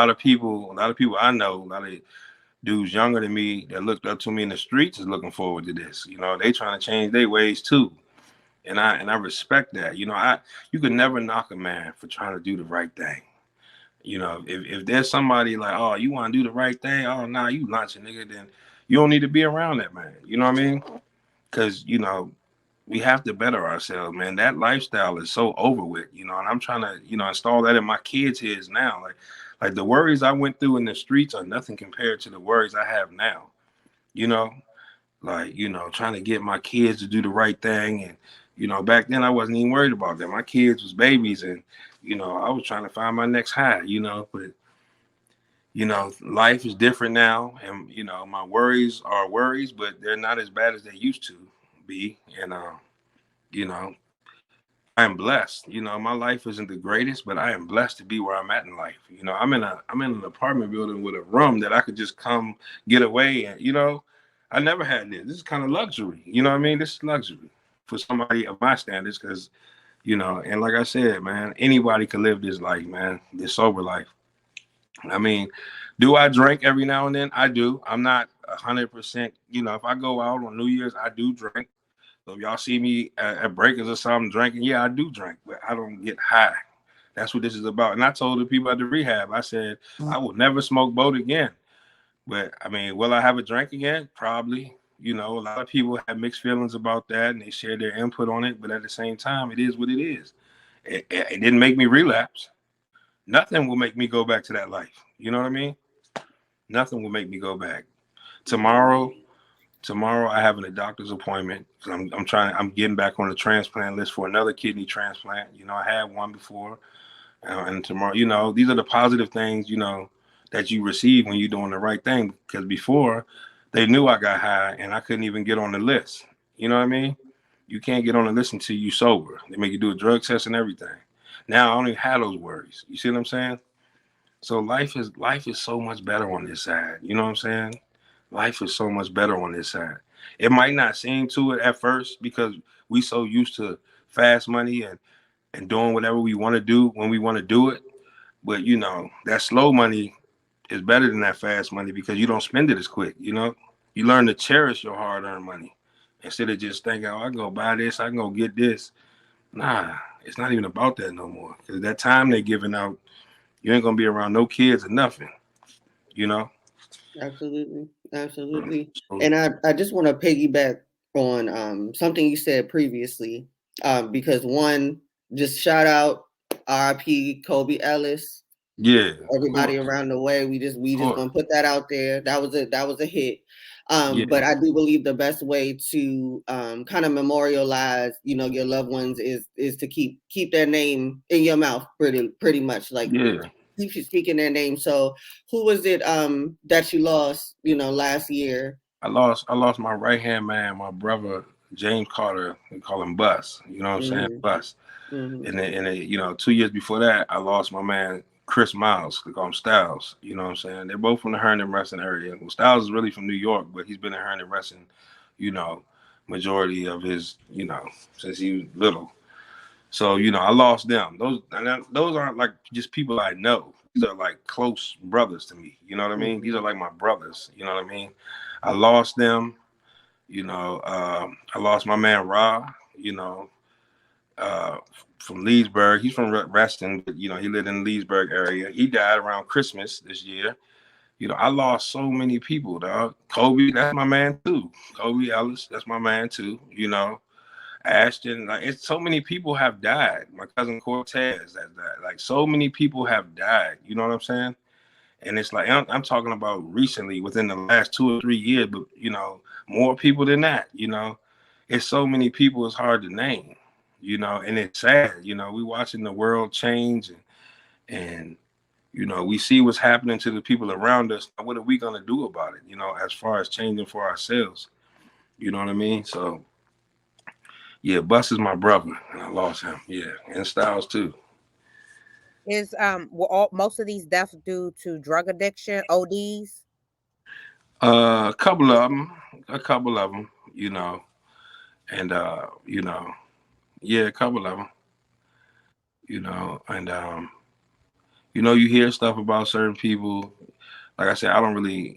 a lot of people I know, a lot of dudes younger than me that looked up to me in the streets is looking forward to this. You know, they trying to change their ways too. And I respect that. You know, you could never knock a man for trying to do the right thing. You know, if there's somebody like, oh, you want to do the right thing, oh, nah, you lunch a nigga, then you don't need to be around that man. You know what I mean? Because, you know, we have to better ourselves, man. That lifestyle is so over with, you know, and I'm trying to, you know, install that in my kids' heads now. Like the worries I went through in the streets are nothing compared to the worries I have now. You know, like, you know, trying to get my kids to do the right thing. And, you know, back then I wasn't even worried about that. My kids was babies and, you know, I was trying to find my next high, you know, but, you know, life is different now. And, you know, my worries are worries, but they're not as bad as they used to be. And, you know, I am blessed. You know, my life isn't the greatest, but I am blessed to be where I'm at in life. You know, I'm in an apartment building with a room that I could just come get away. And, you know, I never had this. This is kind of luxury. You know what I mean? This is luxury for somebody of my standards because, you know, and like I said, man, anybody could live this life, man, this sober life. I mean, do I drink every now and then? I do. I'm not 100%. You know, if I go out on New Year's, I do drink. So if y'all see me at breakers or something drinking, yeah, I do drink, but I don't get high. That's what this is about. And I told the people at the rehab, I said, I will never smoke boat again. But I mean, will I have a drink again? Probably. You know, a lot of people have mixed feelings about that and they share their input on it. But at the same time, it is what it is. It didn't make me relapse. Nothing will make me go back to that life. You know what I mean? Nothing will make me go back. Tomorrow, I have a doctor's appointment. I'm getting back on the transplant list for another kidney transplant. You know, I had one before, and tomorrow, you know, these are the positive things, you know, that you receive when you're doing the right thing. Because before, they knew I got high, and I couldn't even get on the list. You know what I mean? You can't get on the list until you sober. They make you do a drug test and everything. Now I don't even have those worries. You see what I'm saying? So life is so much better on this side. You know what I'm saying? Life is so much better on this side. It might not seem to it at first because we so used to fast money and doing whatever we want to do when we want to do it. But you know, that slow money is better than that fast money because you don't spend it as quick, you know? You learn to cherish your hard-earned money instead of just thinking, oh, I can go buy this, I can go get this. Nah, it's not even about that no more. Because that time they're giving out, you ain't gonna be around no kids or nothing, you know? Absolutely. Absolutely. So, And I just want to piggyback on something you said previously. Because one, just shout out RIP Kobe Ellis. yeah, of Everybody course, around the way. We of just course. gonna put that out there. That was a hit. Yeah, But I do believe the best way to kind of memorialize, you know, your loved ones is to keep their name in your mouth pretty much. Like yeah. keep speaking their name. So who was it that you lost, you know, last year? I lost my right hand man, my brother James Carter. We call him Bus. You know what I'm saying? Hmm. Bus. Hmm. And then, you know, 2 years before that, I lost my man Chris Miles. We call him Styles. You know what I'm saying? They're both from the Herndon Wrestling area. Well, Styles is really from New York, but he's been in Herndon Wrestling, you know, majority of his, you know, since he was little. So, you know, I lost them. Those aren't like just people I know. These are like close brothers to me. You know what I mean? These Hmm. are like my brothers. You know what I mean? I lost them. You know, I lost my man Ra. You know, uh, from Leesburg. He's from Reston, but you know, he lived in the Leesburg area. He died around Christmas this year. You know, I lost so many people, dog. Kobe, that's my man too. Kobe Ellis, that's my man too. You know, Ashton, like it's so many people have died. My cousin Cortez has died. Like so many people have died. You know what I'm saying? And it's like I'm talking about recently, within the last 2 or 3 years, but you know, more people than that. You know, it's so many people. It's hard to name. You know, and it's sad. You know, we watching the world change, and you know, we see what's happening to the people around us. What are we gonna do about it? You know, as far as changing for ourselves. You know what I mean? So yeah, Bus is my brother, and I lost him. Yeah, and Styles too. Is were all most of these deaths due to drug addiction, ODs? A couple of them, you know, and you know, yeah, a couple of them, you know, and You know, you hear stuff about certain people. Like I said, I don't really